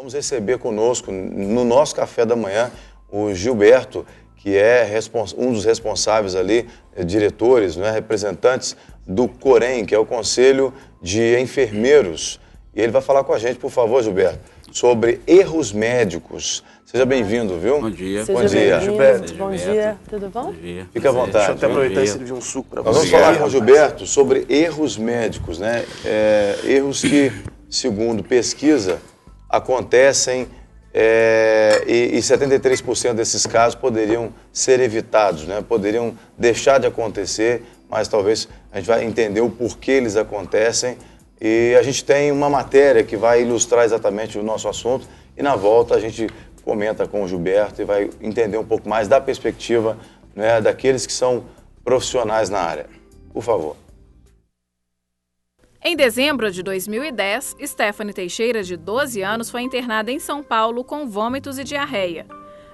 Vamos receber conosco, no nosso café da manhã, o Gilberto, que é um dos responsáveis ali, diretores, né, representantes do Corém, que é o Conselho de Enfermeiros. E ele vai falar com a gente, por favor, Gilberto, sobre erros médicos. Seja bem-vindo, viu? Bom dia. Bom dia, Gilberto. Bom dia, tudo bom? Bom dia. Fica à vontade. Deixa eu até aproveitar e servir um suco para você. Nós vamos falar com o Gilberto sobre erros médicos, né? Erros que, segundo pesquisa, acontecem e 73% desses casos poderiam ser evitados, né? Poderiam deixar de acontecer, mas talvez a gente vai entender o porquê eles acontecem. E a gente tem uma matéria que vai ilustrar exatamente o nosso assunto e na volta a gente comenta com o Gilberto e vai entender um pouco mais da perspectiva, né, daqueles que são profissionais na área. Por favor. Em dezembro de 2010, Stephanie Teixeira, de 12 anos, foi internada em São Paulo com vômitos e diarreia.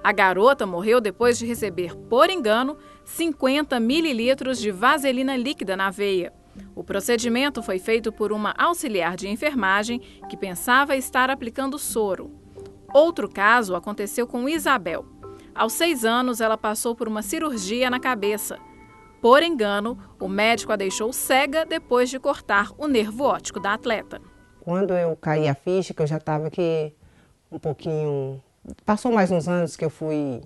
A garota morreu depois de receber, por engano, 50 mililitros de vaselina líquida na veia. O procedimento foi feito por uma auxiliar de enfermagem que pensava estar aplicando soro. Outro caso aconteceu com Isabel. Aos 6 anos, ela passou por uma cirurgia na cabeça. Por engano, o médico a deixou cega depois de cortar o nervo óptico da atleta. Quando eu caí a ficha, que eu já estava aqui um pouquinho... Passou mais uns anos que eu fui...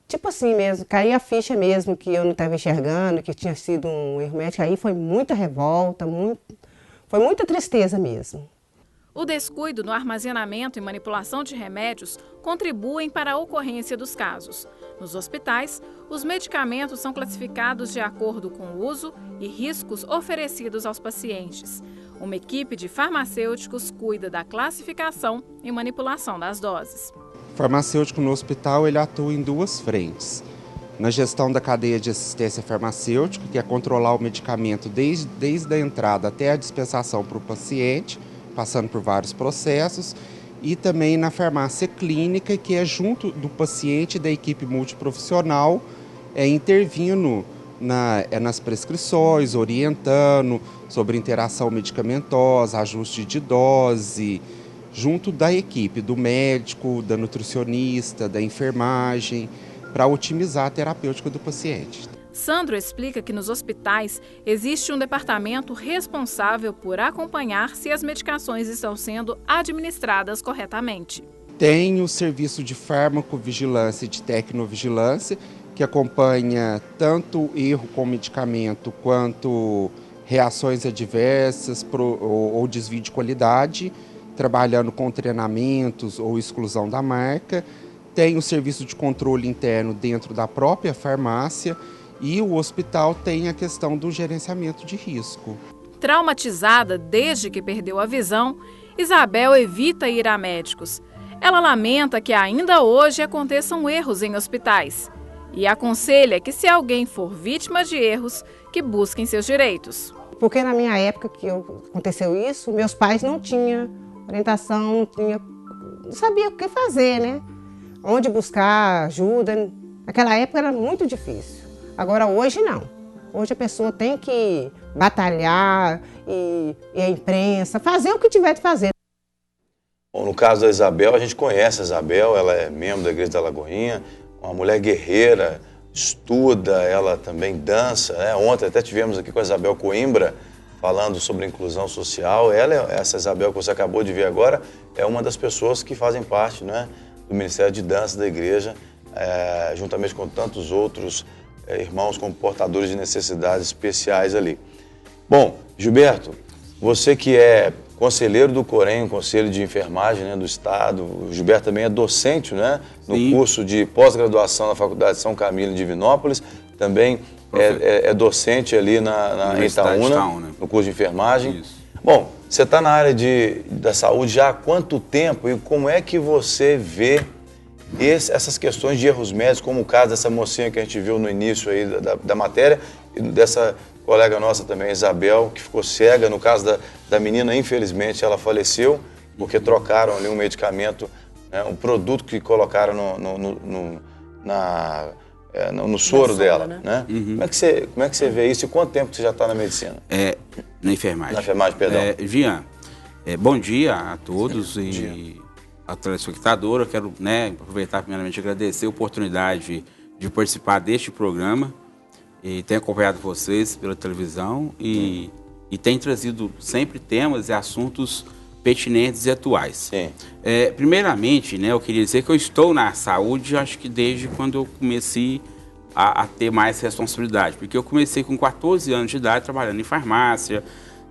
Tipo assim mesmo, caí a ficha mesmo, que eu não estava enxergando, que tinha sido um erro médico. Aí foi muita revolta, foi muita tristeza mesmo. O descuido no armazenamento e manipulação de remédios contribuem para a ocorrência dos casos. Nos hospitais, os medicamentos são classificados de acordo com o uso e riscos oferecidos aos pacientes. Uma equipe de farmacêuticos cuida da classificação e manipulação das doses. O farmacêutico no hospital ele atua em duas frentes. Na gestão da cadeia de assistência farmacêutica, que é controlar o medicamento desde a entrada até a dispensação para o paciente, passando por vários processos, e também na farmácia clínica, que é junto do paciente e da equipe multiprofissional, intervindo nas prescrições, orientando sobre interação medicamentosa, ajuste de dose, junto da equipe, do médico, da nutricionista, da enfermagem, para otimizar a terapêutica do paciente. Sandro explica que nos hospitais existe um departamento responsável por acompanhar se as medicações estão sendo administradas corretamente. Tem o serviço de farmacovigilância e de tecnovigilância, que acompanha tanto erro com medicamento quanto reações adversas ou desvio de qualidade, trabalhando com treinamentos ou exclusão da marca. Tem o serviço de controle interno dentro da própria farmácia e o hospital tem a questão do gerenciamento de risco. Traumatizada desde que perdeu a visão, Isabel evita ir a médicos. Ela lamenta que ainda hoje aconteçam erros em hospitais e aconselha que, se alguém for vítima de erros, que busquem seus direitos. Porque na minha época que aconteceu isso, meus pais não tinham orientação, não sabia o que fazer, né? Onde buscar ajuda. Naquela época era muito difícil. Agora hoje não. Hoje a pessoa tem que batalhar e a imprensa, fazer o que tiver de fazer. Bom, no caso da Isabel, a gente conhece a Isabel, ela é membro da Igreja da Lagoinha, uma mulher guerreira, estuda, ela também dança, né? Ontem até tivemos aqui com a Isabel Coimbra, falando sobre inclusão social. Essa Isabel que você acabou de ver agora, é uma das pessoas que fazem parte, né, do Ministério de Dança da Igreja, juntamente com tantos outros irmãos com portadores de necessidades especiais ali. Bom, Gilberto, você que é conselheiro do Corém, Conselho de Enfermagem, né, do Estado, o Gilberto também é docente, né, no curso de pós-graduação na Faculdade de São Camilo, em Divinópolis, também é docente ali em Itaúna, no curso de enfermagem. Isso. Bom, você está na área da saúde já há quanto tempo e como é que você vê essas questões de erros médicos, como o caso dessa mocinha que a gente viu no início aí da matéria, e dessa colega nossa também, Isabel, que ficou cega. No caso da menina, infelizmente, ela faleceu porque trocaram ali um medicamento, né, um produto que colocaram no soro dela, né? Uhum. Como é que você vê isso e quanto tempo você já está na medicina? Na enfermagem. Na enfermagem, perdão. Jean, bom dia a todos. E a telespectadora. Eu quero, né, aproveitar primeiramente e agradecer a oportunidade de participar deste programa. E tenho acompanhado vocês pela televisão e tem trazido sempre temas e assuntos pertinentes e atuais. Sim. Primeiramente, né, eu queria dizer que eu estou na saúde, acho que desde quando eu comecei a ter mais responsabilidade, porque eu comecei com 14 anos de idade trabalhando em farmácia,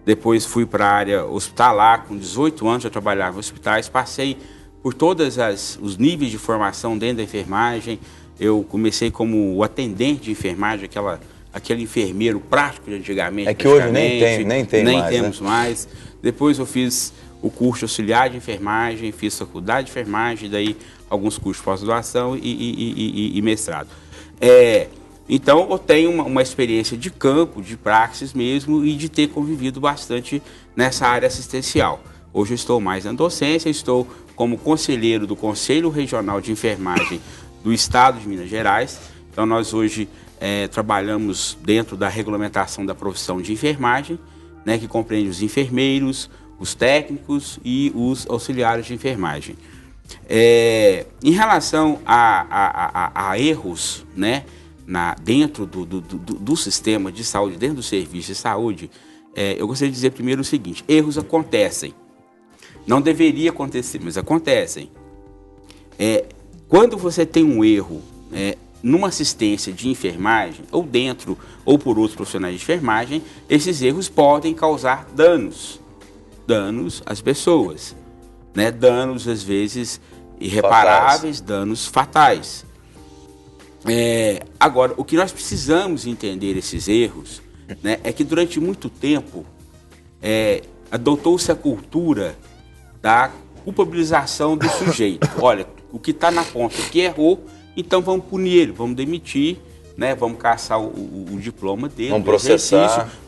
depois fui para a área hospitalar, com 18 anos já trabalhava em hospitais, passei por todos os níveis de formação dentro da enfermagem. Eu comecei como atendente de enfermagem, aquele enfermeiro prático de antigamente. É que hoje nem temos mais. Depois eu fiz o curso auxiliar de enfermagem, fiz faculdade de enfermagem, daí alguns cursos de pós-graduação e mestrado. Então eu tenho uma experiência de campo, de praxis mesmo, e de ter convivido bastante nessa área assistencial. Hoje eu estou mais na docência, estou como conselheiro do Conselho Regional de Enfermagem do Estado de Minas Gerais. Então nós hoje trabalhamos dentro da regulamentação da profissão de enfermagem, né, que compreende os enfermeiros, os técnicos e os auxiliares de enfermagem. Em relação a erros, né, dentro do sistema de saúde, dentro do serviço de saúde, eu gostaria de dizer primeiro o seguinte: erros acontecem. Não deveria acontecer, mas acontecem. Quando você tem um erro numa assistência de enfermagem, ou dentro ou por outros profissionais de enfermagem, esses erros podem causar danos às pessoas, né? Danos, às vezes, irreparáveis, danos fatais. Agora, o que nós precisamos entender esses erros, né, é que durante muito tempo adotou-se a cultura da culpabilização do sujeito. Olha, o que está na ponta que errou, então vamos punir ele, vamos demitir, né, vamos caçar o diploma dele,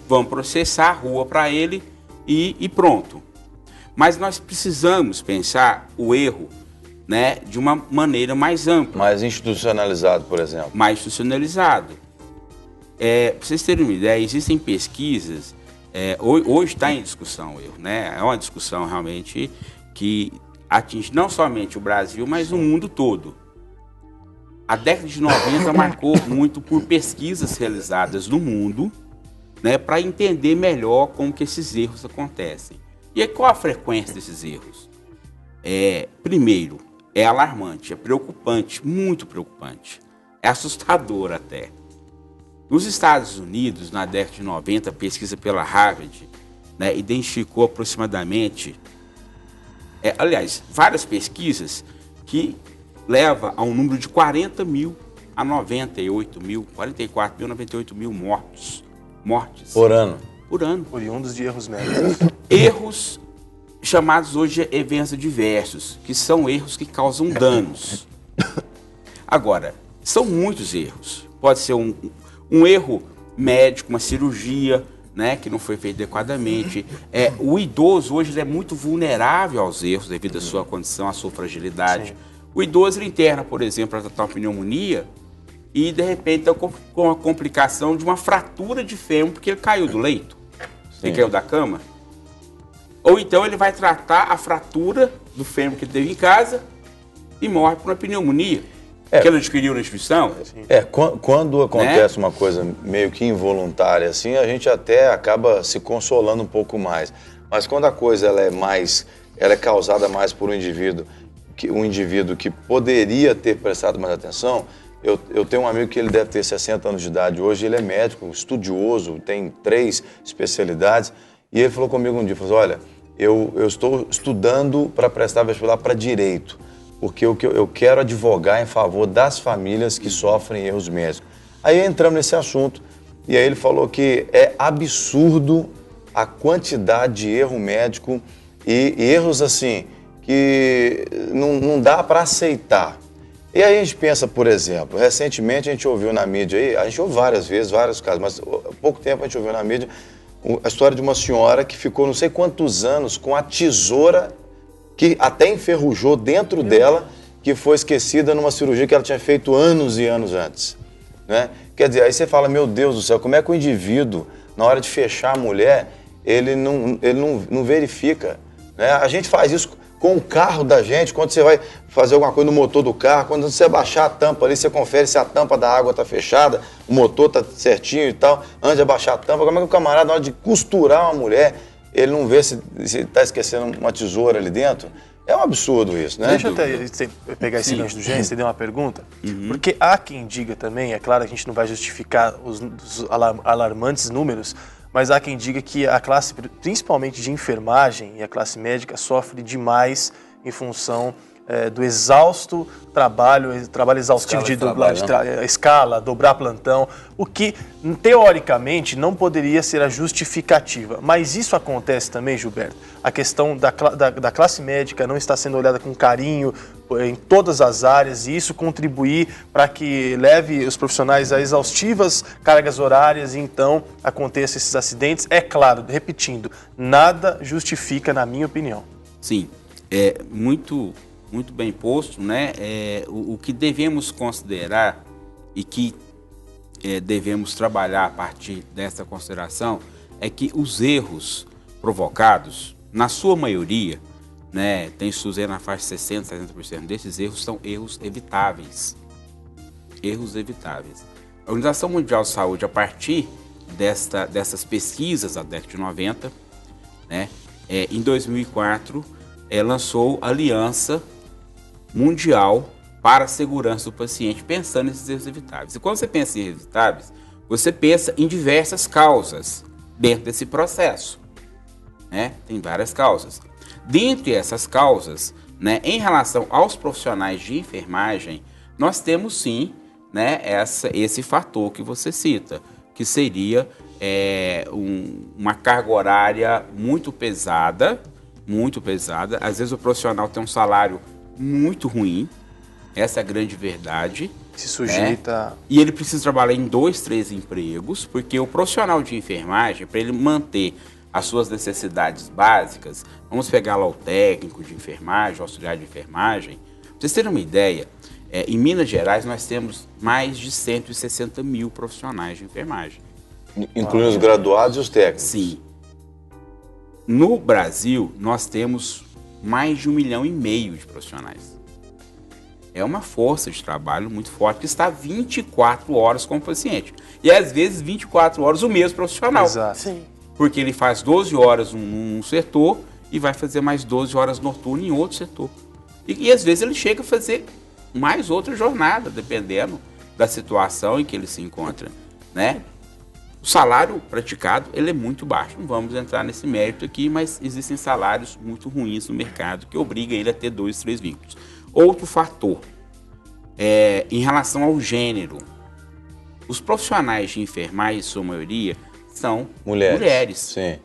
vamos processar a rua para ele e pronto. Mas nós precisamos pensar o erro, né, de uma maneira mais ampla. Mais institucionalizado, por exemplo. Mais institucionalizado. Para vocês terem uma ideia, existem pesquisas, hoje está em discussão o erro, né? É uma discussão realmente que atinge não somente o Brasil, mas o mundo todo. A década de 90 marcou muito por pesquisas realizadas no mundo, né, para entender melhor como que esses erros acontecem. E aí, qual a frequência desses erros? Primeiro, é alarmante, é preocupante, muito preocupante. É assustador até. Nos Estados Unidos, na década de 90, a pesquisa pela Harvard, né, identificou aproximadamente, várias pesquisas que levam a um número de 40 mil a 98 mil, 44 mil, 98 mil mortes. Por ano. Por ano. Oriundos de erros médicos. Erros chamados hoje de eventos adversos, que são erros que causam danos. Agora, são muitos erros. Pode ser um erro médico, uma cirurgia, né, que não foi feita adequadamente. O idoso hoje ele é muito vulnerável aos erros devido à sua condição, à sua fragilidade. Sim. O idoso ele interna, por exemplo, para tratar uma pneumonia e, de repente, está com a complicação de uma fratura de fêmur porque ele caiu do leito. Sim. Ele caiu da cama. Ou então ele vai tratar a fratura do fêmur que ele teve em casa e morre por uma pneumonia que ele adquiriu na instituição. Quando acontece, né, uma coisa meio que involuntária assim, a gente até acaba se consolando um pouco mais. Mas quando a coisa ela é causada mais por um indivíduo que poderia ter prestado mais atenção. Eu tenho um amigo que ele deve ter 60 anos de idade hoje, ele é médico, estudioso, tem 3 especialidades, e ele falou comigo um dia, falou assim: olha, eu estou estudando para prestar vestibular para direito, porque eu quero advogar em favor das famílias que sofrem erros médicos. Aí entramos nesse assunto, e aí ele falou que é absurdo a quantidade de erro médico e erros assim, que não dá para aceitar. E aí a gente pensa, por exemplo, recentemente a gente ouviu na mídia, aí, a gente ouviu várias vezes, vários casos, mas há pouco tempo a gente ouviu na mídia a história de uma senhora que ficou não sei quantos anos com a tesoura que até enferrujou dentro dela, que foi esquecida numa cirurgia que ela tinha feito anos e anos antes, né? Quer dizer, aí você fala, meu Deus do céu, como é que o indivíduo, na hora de fechar a mulher, ele não verifica, né? A gente faz isso com o carro da gente, quando você vai fazer alguma coisa no motor do carro, quando você abaixar a tampa ali, você confere se a tampa da água está fechada, o motor está certinho e tal, antes de abaixar a tampa. Como é que o camarada, na hora de costurar uma mulher, ele não vê se está esquecendo uma tesoura ali dentro? É um absurdo isso, né? Deixa eu até pegar esse gancho do Gênesis e dar uma pergunta, porque há quem diga também, é claro que a gente não vai justificar os alarmantes números, mas há quem diga que a classe, principalmente de enfermagem e a classe médica, sofre demais em função do exausto trabalho exaustivo de dobrar escala, dobrar plantão, o que teoricamente não poderia ser a justificativa. Mas isso acontece também, Gilberto. A questão da classe médica não está sendo olhada com carinho em todas as áreas e isso contribuir para que leve os profissionais a exaustivas cargas horárias e então aconteçam esses acidentes. É claro, repetindo, nada justifica, na minha opinião. Sim, é muito bem posto, né? O que devemos considerar e que devemos trabalhar a partir dessa consideração é que os erros provocados, na sua maioria, né, tem estudos na faixa de 60%, 70% desses erros são erros evitáveis. Erros evitáveis. A Organização Mundial de Saúde, a partir dessas pesquisas da década de 90, né, em 2004, lançou a Aliança Mundial para a Segurança do Paciente, pensando nesses erros evitáveis. E quando você pensa em erros evitáveis, você pensa em diversas causas dentro desse processo, né? Tem várias causas. Dentre essas causas, né, em relação aos profissionais de enfermagem, nós temos sim, né, esse fator que você cita, que seria uma carga horária muito pesada. Às vezes o profissional tem um salário muito ruim, essa é a grande verdade. Se sujeita... Né? E ele precisa trabalhar em 2, 3 empregos, porque o profissional de enfermagem, para ele manter as suas necessidades básicas, vamos pegar lá o técnico de enfermagem, o auxiliar de enfermagem. Para vocês terem uma ideia, em Minas Gerais nós temos mais de 160 mil profissionais de enfermagem. Incluindo os graduados e os técnicos. Sim. No Brasil, nós temos mais de 1,5 milhão de profissionais. É uma força de trabalho muito forte que está 24 horas com o paciente. E às vezes 24 horas o mesmo profissional. Exato. Sim. Porque ele faz 12 horas num setor e vai fazer mais 12 horas noturno em outro setor. E às vezes ele chega a fazer mais outra jornada, dependendo da situação em que ele se encontra, né? O salário praticado, ele é muito baixo. Não vamos entrar nesse mérito aqui, mas existem salários muito ruins no mercado que obriga ele a ter 2, 3 vínculos. Outro fator, em relação ao gênero. Os profissionais de enfermagem, em sua maioria, são mulheres. Sim.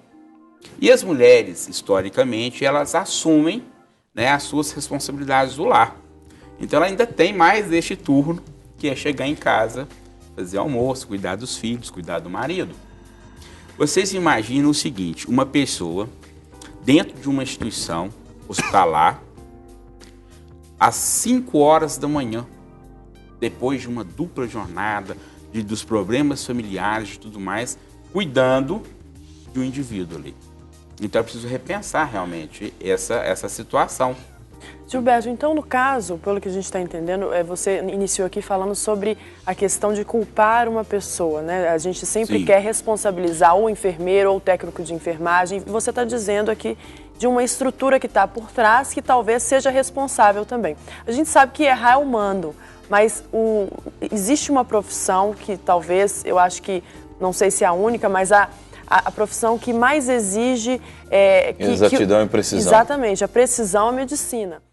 E as mulheres, historicamente, elas assumem, né, as suas responsabilidades do lar. Então ela ainda tem mais este turno, que é chegar em casa, fazer almoço, cuidar dos filhos, cuidar do marido. Vocês imaginam o seguinte, uma pessoa dentro de uma instituição hospitalar, às 5 horas da manhã, depois de uma dupla jornada, dos problemas familiares e tudo mais, cuidando de um indivíduo ali. Então é preciso repensar realmente essa situação. Gilberto, então no caso, pelo que a gente está entendendo, você iniciou aqui falando sobre a questão de culpar uma pessoa, né? A gente sempre quer responsabilizar ou o enfermeiro ou o técnico de enfermagem. Você está dizendo aqui de uma estrutura que está por trás que talvez seja responsável também. A gente sabe que errar é humano, mas existe uma profissão que talvez, eu acho que, não sei se é a única, mas a profissão que mais exige... exatidão e precisão. Exatamente, a precisão é a medicina.